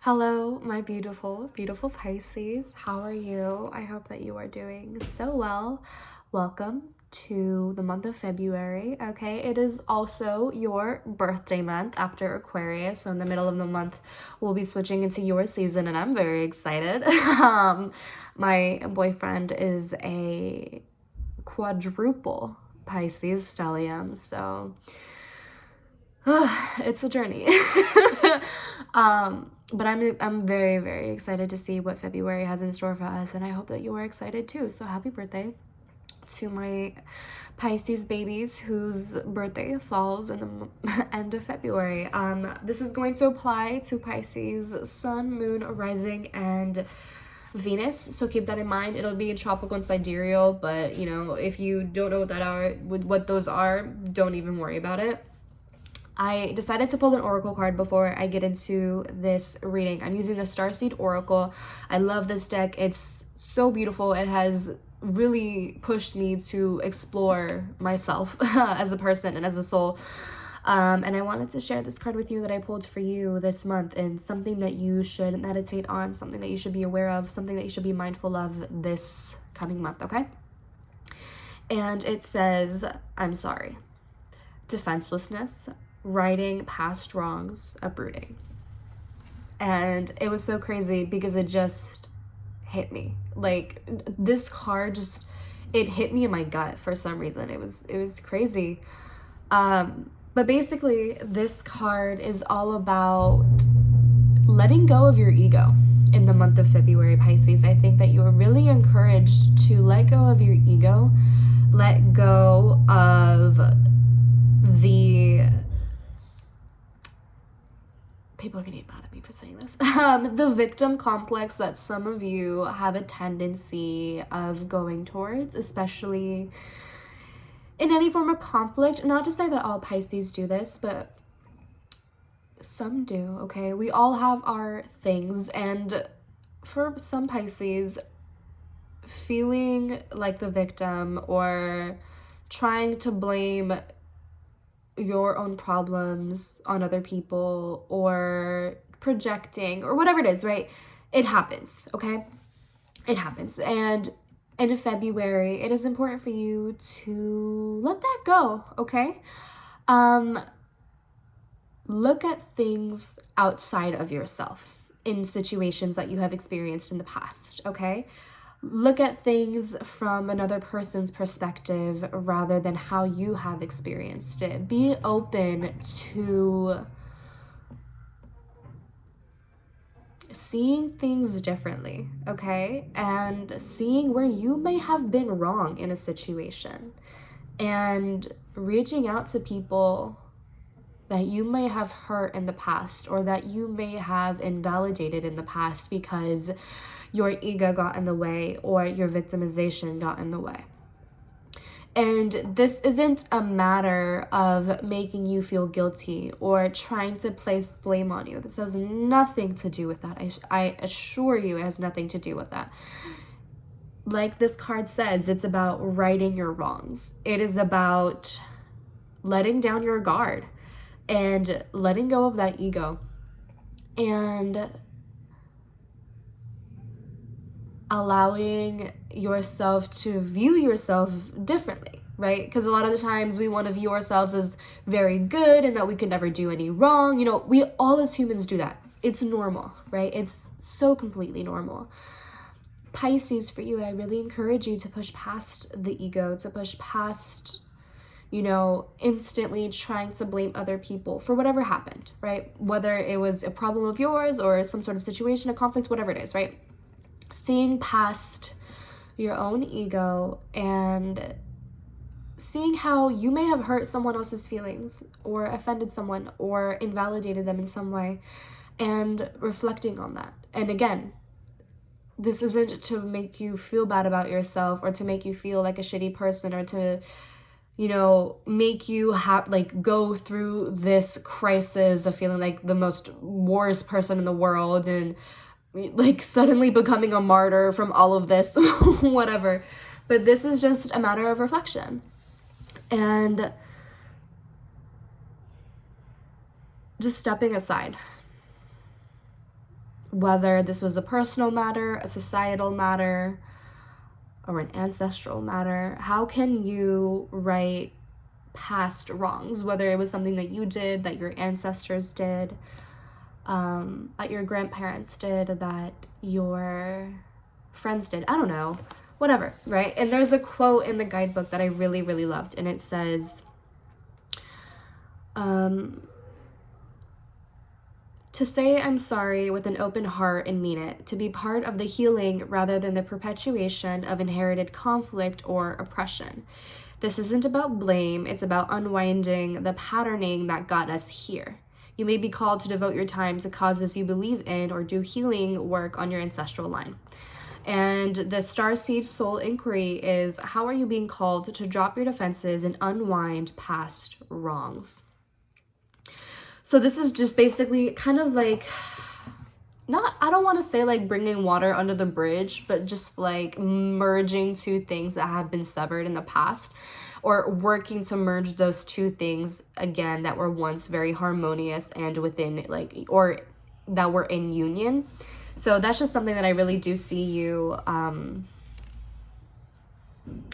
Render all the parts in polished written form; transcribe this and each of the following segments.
Hello, my beautiful, beautiful Pisces. How are you? I hope that you are doing so well. Welcome to the month of February, okay? It is also your birthday month after Aquarius, so in the middle of the month, we'll be switching into your season, and I'm very excited. My boyfriend is a quadruple Pisces stellium, so it's a journey. But I'm very, very excited to see what February has in store for us, and I hope that you are excited too. So happy birthday to my Pisces babies whose birthday falls in the end of February. This is going to apply to Pisces sun, moon, rising, and Venus, so keep that in mind. It'll be in tropical and sidereal, but you know, if you don't know what those are, don't even worry about it. I decided to pull an oracle card before I get into this reading. I'm using the Starseed Oracle. I love this deck. It's so beautiful. It has really pushed me to explore myself as a person and as a soul. And I wanted to share this card with you that I pulled for you this month, and something that you should meditate on, something that you should be aware of, something that you should be mindful of this coming month, okay? And it says, I'm sorry. Defenselessness, righting past wrongs, uprooting. And it was so crazy because it just hit me. Like, this card just, it hit me in my gut for some reason. It was crazy. But basically, this card is all about letting go of your ego in the month of February, Pisces. I think that you are really encouraged to let go of your ego, let go of the people are gonna get mad at me for saying this. The victim complex that some of you have a tendency of going towards, especially in any form of conflict. Not to say that all Pisces do this, but some do, okay? We all have our things, and for some Pisces, feeling like the victim or trying to blame your own problems on other people or projecting or whatever it is, right? It happens, okay? It happens. And in February, it is important for you to let that go, okay? Look at things outside of yourself in situations that you have experienced in the past, okay? Look at things from another person's perspective rather than how you have experienced it. Be open to seeing things differently, okay? And seeing where you may have been wrong in a situation. And reaching out to people that you may have hurt in the past or that you may have invalidated in the past because your ego got in the way or your victimization got in the way. And this isn't a matter of making you feel guilty or trying to place blame on you. This has nothing to do with that. I assure you it has nothing to do with that. Like this card says, it's about righting your wrongs. It is about letting down your guard and letting go of that ego and allowing yourself to view yourself differently, right? Because a lot of the times we want to view ourselves as very good and that we can never do any wrong. You know, we all as humans do that. It's normal, right? It's so completely normal. Pisces, for you, I really encourage you to push past the ego, to push past, you know, instantly trying to blame other people for whatever happened, right? Whether it was a problem of yours or some sort of situation, a conflict, whatever it is, right? Seeing past your own ego and seeing how you may have hurt someone else's feelings or offended someone or invalidated them in some way and reflecting on that. And again, this isn't to make you feel bad about yourself or to make you feel like a shitty person or to, you know, make you have like go through this crisis of feeling like the most worst person in the world and like suddenly becoming a martyr from all of this, whatever. But this is just a matter of reflection and just stepping aside whether this was a personal matter, a societal matter, or an ancestral matter. How can you right past wrongs, whether it was something that you did, that your ancestors did, that your grandparents did, that your friends did, I don't know, whatever, right? And there's a quote in the guidebook that I really, really loved, and it says, to say I'm sorry with an open heart and mean it, to be part of the healing rather than the perpetuation of inherited conflict or oppression. This isn't about blame, it's about unwinding the patterning that got us here. You may be called to devote your time to causes you believe in or do healing work on your ancestral line. And the Starseed Soul Inquiry is, how are you being called to drop your defenses and unwind past wrongs? So this is just basically kind of like, I don't want to say like bringing water under the bridge, but just like merging two things that have been severed in the past, or working to merge those two things again that were once very harmonious and within like, or that were in union. So that's just something that I really do see you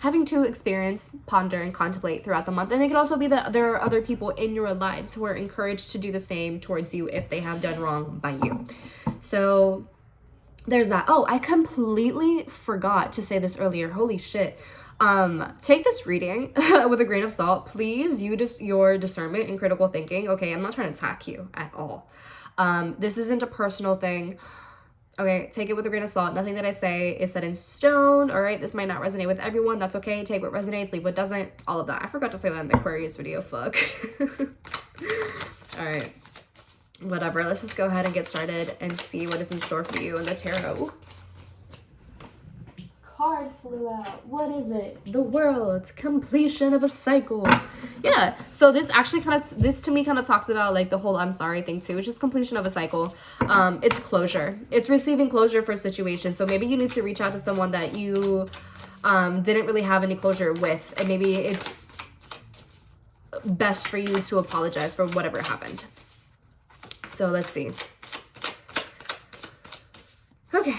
having to experience, ponder, and contemplate throughout the month. And it could also be that there are other people in your lives who are encouraged to do the same towards you if they have done wrong by you. So there's that. Oh, I completely forgot to say this earlier. Holy shit. Take this reading with a grain of salt. Please use your discernment and critical thinking. Okay, I'm not trying to attack you at all. This isn't a personal thing. Okay, take it with a grain of salt. Nothing that I say is set in stone. All right, this might not resonate with everyone. That's okay. Take what resonates, leave what doesn't. All of that. I forgot to say that in the Aquarius video. Fuck. All right. Whatever. Let's just go ahead and get started and see what is in store for you in the tarot. Oops. Card flew out. What is it? The World. Completion of a cycle. Yeah. So this actually this to me kind of talks about like the whole I'm sorry thing too. It's just completion of a cycle. It's closure. It's receiving closure for a situation. So maybe you need to reach out to someone that you didn't really have any closure with. And maybe it's best for you to apologize for whatever happened. So let's see. Okay.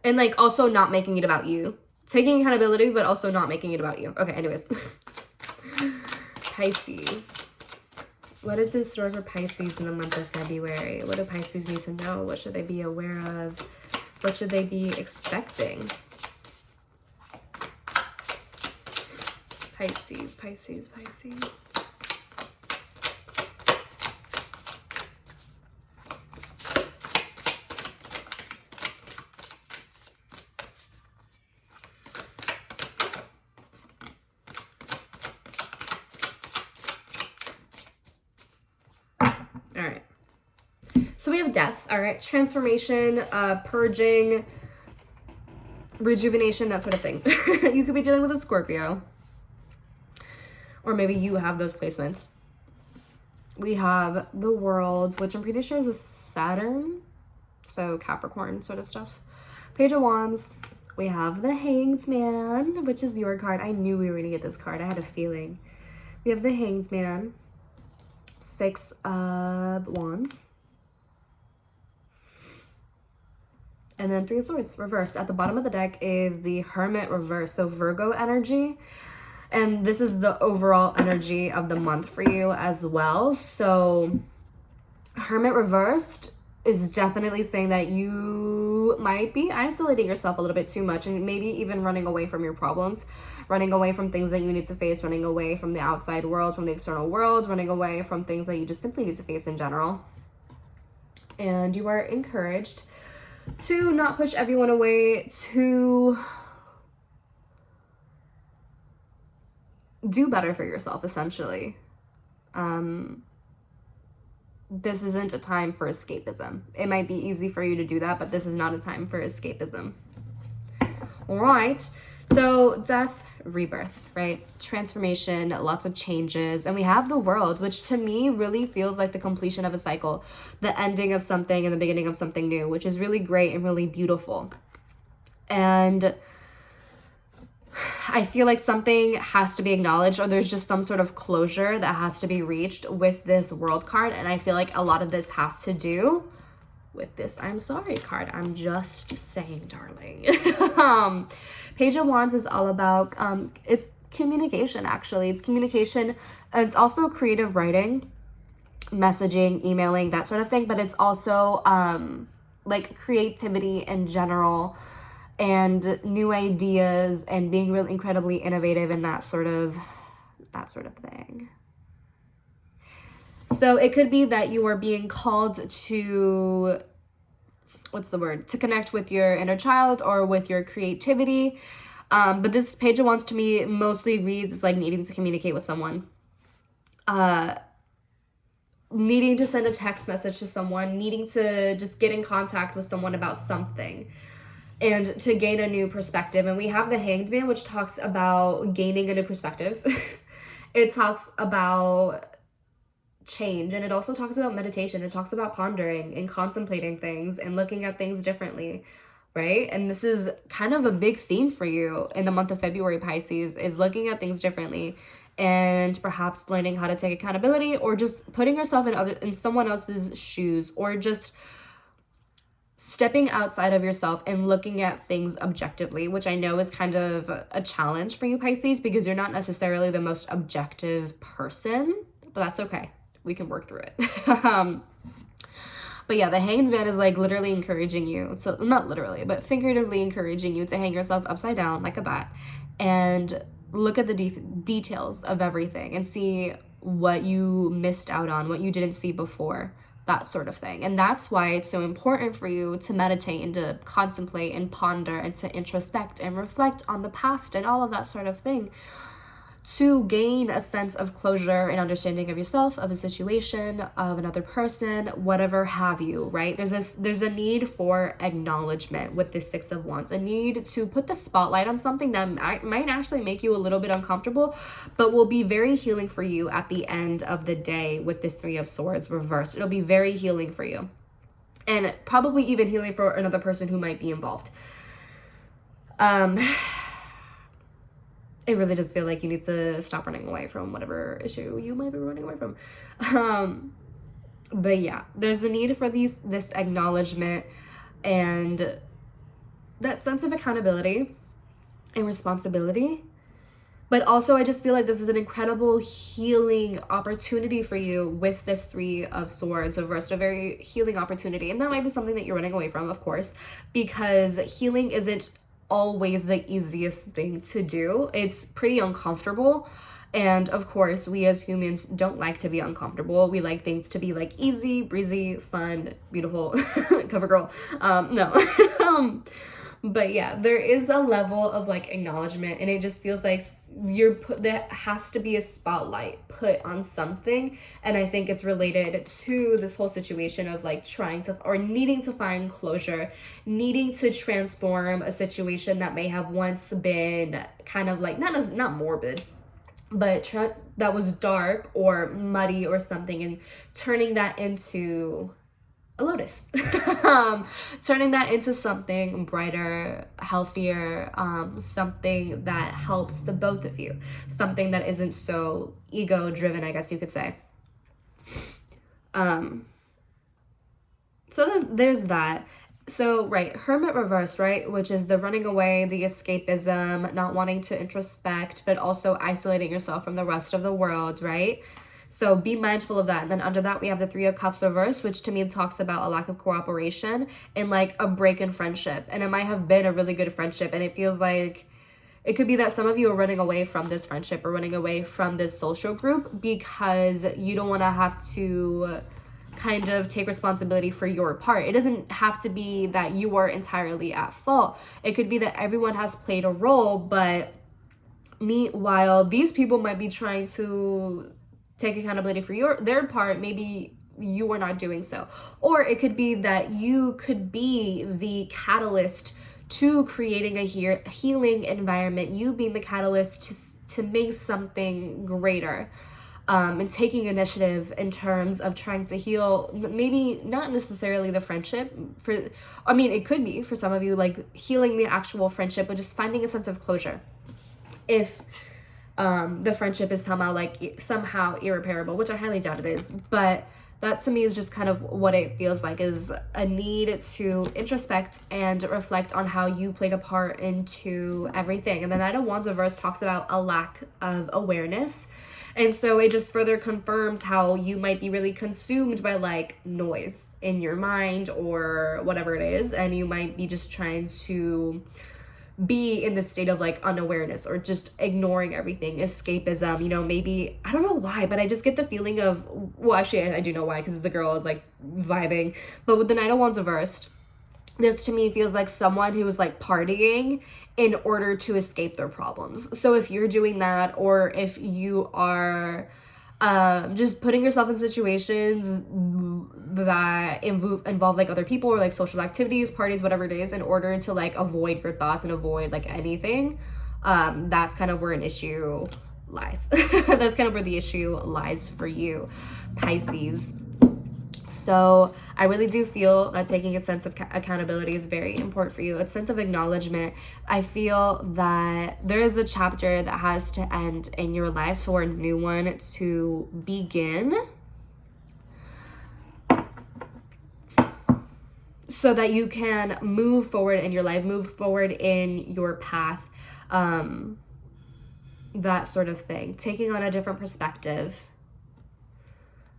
And like also not making it about you. Taking accountability, but also not making it about you. Okay, anyways. Pisces. What is in store for Pisces in the month of February? What do Pisces need to know? What should they be aware of? What should they be expecting? Pisces, Pisces, Pisces. So we have death, all right, transformation, purging, rejuvenation, that sort of thing. You could be dealing with a Scorpio, or maybe you have those placements. We have the World, which I'm pretty sure is a Saturn, so Capricorn sort of stuff. Page of Wands. We have the Hanged Man, which is your card. I knew we were going to get this card. I had a feeling. We have the Hanged Man. Six of Wands. And then Three of Swords reversed. At the bottom of the deck is the Hermit reversed. So Virgo energy. And this is the overall energy of the month for you as well. So Hermit reversed is definitely saying that you might be isolating yourself a little bit too much and maybe even running away from your problems, running away from things that you need to face, running away from the outside world, from the external world, running away from things that you just simply need to face in general. And you are encouraged to not push everyone away, to do better for yourself, essentially. This isn't a time for escapism. It might be easy for you to do that, but this is not a time for escapism. All right. So death, rebirth, right? Transformation, lots of changes. And we have the World, which to me really feels like the completion of a cycle, the ending of something and the beginning of something new, which is really great and really beautiful. And I feel like something has to be acknowledged, or there's just some sort of closure that has to be reached with this World card. And I feel like a lot of this has to do with this I'm sorry card. I'm just saying, darling. Page of Wands is all about, it's communication, actually. It's communication, and it's also creative writing, messaging, emailing, that sort of thing, but it's also like creativity in general and new ideas and being really incredibly innovative and that sort of thing. So it could be that you are being called to, to connect with your inner child or with your creativity. But this Page of Wands to me mostly reads as like needing to communicate with someone. Needing to send a text message to someone, needing to just get in contact with someone about something and to gain a new perspective. And we have the Hanged Man, which talks about gaining a new perspective. It talks about change, and it also talks about meditation. It talks about pondering and contemplating things and looking at things differently, right? And this is kind of a big theme for you in the month of February, Pisces, is looking at things differently and perhaps learning how to take accountability, or just putting yourself in someone else's shoes, or just stepping outside of yourself and looking at things objectively, which I know is kind of a challenge for you, Pisces, because you're not necessarily the most objective person, but that's okay. We can work through it. But yeah, the Hanged Man is like literally encouraging you, so not literally, but figuratively encouraging you to hang yourself upside down like a bat and look at the details of everything and see what you missed out on, what you didn't see before, that sort of thing. And that's why it's so important for you to meditate and to contemplate and ponder and to introspect and reflect on the past and all of that sort of thing, to gain a sense of closure and understanding of yourself, of a situation, of another person, whatever have you, right? There's a need for acknowledgement with this Six of Wands, a need to put the spotlight on something that might actually make you a little bit uncomfortable, but will be very healing for you at the end of the day with this Three of Swords reversed. It'll be very healing for you, and probably even healing for another person who might be involved. It really does feel like you need to stop running away from whatever issue you might be running away from. But yeah, there's a need for this acknowledgement and that sense of accountability and responsibility. But also, I just feel like this is an incredible healing opportunity for you with this Three of Swords reversed, a very healing opportunity. And that might be something that you're running away from, of course, because healing isn't always the easiest thing to do. It's pretty uncomfortable, and of course we as humans don't like to be uncomfortable. We like things to be like easy breezy, fun, beautiful. Cover girl. No. But yeah, there is a level of like acknowledgement, and it just feels like there has to be a spotlight put on something. And I think it's related to this whole situation of like trying to, or needing to find closure, needing to transform a situation that may have once been kind of like not morbid, but that was dark or muddy or something, and turning that into a lotus. Turning that into something brighter, healthier, something that helps the both of you, something that isn't so ego driven, I guess you could say. So there's that. So right, Hermit reversed, right, which is the running away, the escapism, not wanting to introspect, but also isolating yourself from the rest of the world, right? So be mindful of that. And then under that, we have the Three of Cups reversed, which to me talks about a lack of cooperation and like a break in friendship. And it might have been a really good friendship, and it feels like it could be that some of you are running away from this friendship or running away from this social group because you don't want to have to kind of take responsibility for your part. It doesn't have to be that you are entirely at fault. It could be that everyone has played a role, but meanwhile, these people might be trying to take accountability for their part. Maybe you are not doing so. Or it could be that you could be the catalyst to creating a healing environment, you being the catalyst to make something greater, and taking initiative in terms of trying to heal, maybe not necessarily the friendship. It could be for some of you like healing the actual friendship, but just finding a sense of closure. If the friendship is somehow irreparable, which I highly doubt it is, but That to me is just kind of what it feels like, is a need to introspect and reflect on how you played a part into everything. And the Knight of Wands reverse talks about a lack of awareness. And so it just further confirms how you might be really consumed by like noise in your mind or whatever it is. And you might be just trying to be in this state of like unawareness or just ignoring everything, escapism, you know, maybe, I don't know why, but I just get the feeling of, well, actually I do know why, because the girl is like vibing, but with the Knight of Wands reversed, this to me feels like someone who is like partying in order to escape their problems. So if you're doing that, or if you are just putting yourself in situations that involve like other people or like social activities, parties, whatever it is, in order to like avoid your thoughts and avoid like anything, that's kind of where an issue lies. That's kind of where the issue lies for you, Pisces. So I really do feel that taking a sense of accountability is very important for you. A sense of acknowledgement. I feel that there is a chapter that has to end in your life for a new one to begin, so that you can move forward in your life, move forward in your path, that sort of thing. Taking on a different perspective.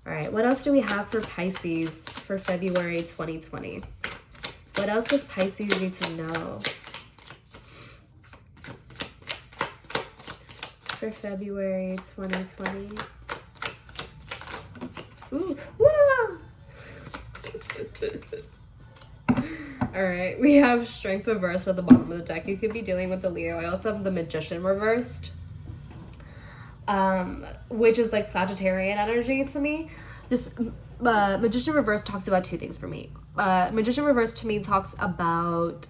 All right, what else do we have for Pisces for February 2020? What else does Pisces need to know for February 2020? Ooh, whoa! All right, we have Strength reversed at the bottom of the deck. You could be dealing with the Leo. I also have the Magician reversed, which is like Sagittarian energy to me. This Magician reverse talks about two things for me. Magician reverse to me talks about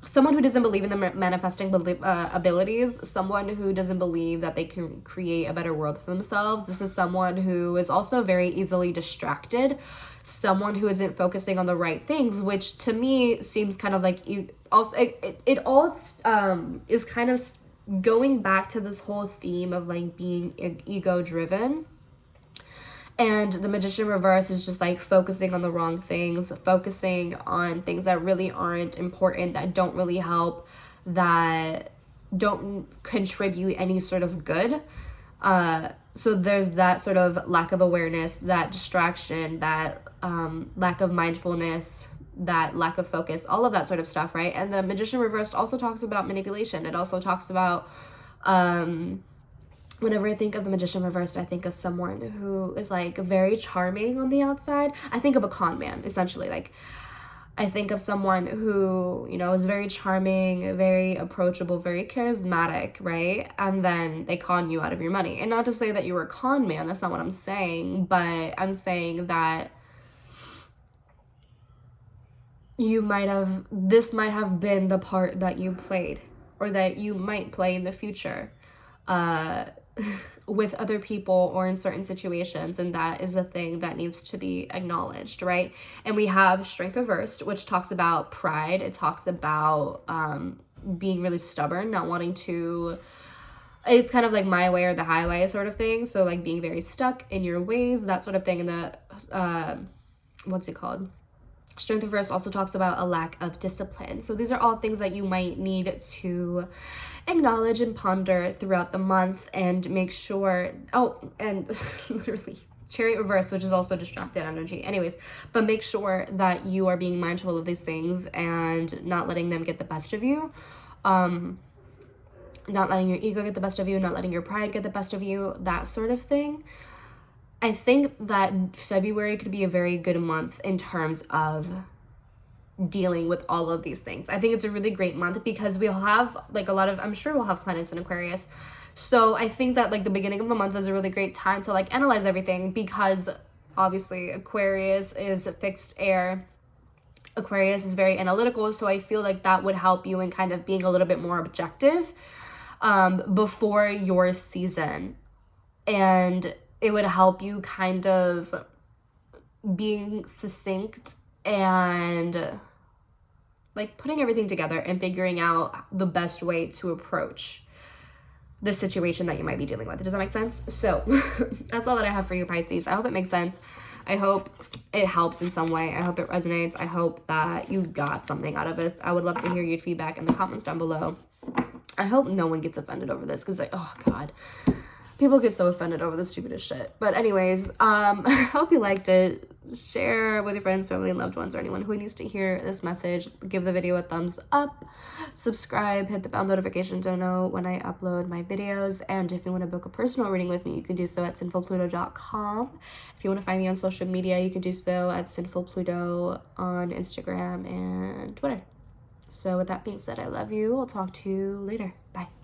someone who doesn't believe in the manifesting abilities, someone who doesn't believe that they can create a better world for themselves. This is someone who is also very easily distracted, someone who isn't focusing on the right things, which to me seems kind of like it all is kind of going back to this whole theme of like being ego driven. And the Magician reverse is just like focusing on the wrong things, focusing on things that really aren't important, that don't really help, that don't contribute any sort of good. So there's that sort of lack of awareness, that distraction, that lack of mindfulness, that lack of focus, all of that sort of stuff, right? And the Magician reversed also talks about manipulation. It also talks about whenever I think of the Magician reversed, I think of someone who is like very charming on the outside. I think of a con man, essentially. Like, I think of someone who, you know, is very charming, very approachable, very charismatic, right? And then they con you out of your money. And not to say that you were a con man, that's not what I'm saying, but I'm saying that this might have been the part that you played, or that you might play in the future, with other people or in certain situations, and that is a thing that needs to be acknowledged, right? And we have Strength reversed, which talks about pride. It talks about being really stubborn, not wanting to, it's kind of like my way or the highway sort of thing. So like being very stuck in your ways, that sort of thing. And the what's it called? Strength reversed also talks about a lack of discipline. So these are all things that you might need to acknowledge and ponder throughout the month, and make sure, and literally Chariot reverse, which is also distracted energy. Anyways, but make sure that you are being mindful of these things and not letting them get the best of you. Not letting your ego get the best of you, not letting your pride get the best of you, that sort of thing. I think that February could be a very good month in terms of dealing with all of these things. I think it's a really great month because we'll have like I'm sure we'll have planets in Aquarius. So I think that like the beginning of the month is a really great time to like analyze everything, because obviously Aquarius is fixed air. Aquarius is very analytical. So I feel like that would help you in kind of being a little bit more objective before your season. And it would help you kind of being succinct and like putting everything together and figuring out the best way to approach the situation that you might be dealing with. Does that make sense? So that's all that I have for you, Pisces. I hope it makes sense. I hope it helps in some way. I hope it resonates. I hope that you got something out of this. I would love to hear your feedback in the comments down below. I hope no one gets offended over this because, like, oh God, people get so offended over the stupidest shit. But anyways, I hope you liked it. Share with your friends, family, and loved ones, or anyone who needs to hear this message. Give the video a thumbs up. Subscribe. Hit the bell notification to know when I upload my videos. And if you want to book a personal reading with me, you can do so at sinfulpluto.com. If you want to find me on social media, you can do so at Sinfulpluto on Instagram and Twitter. So with that being said, I love you. I'll talk to you later. Bye.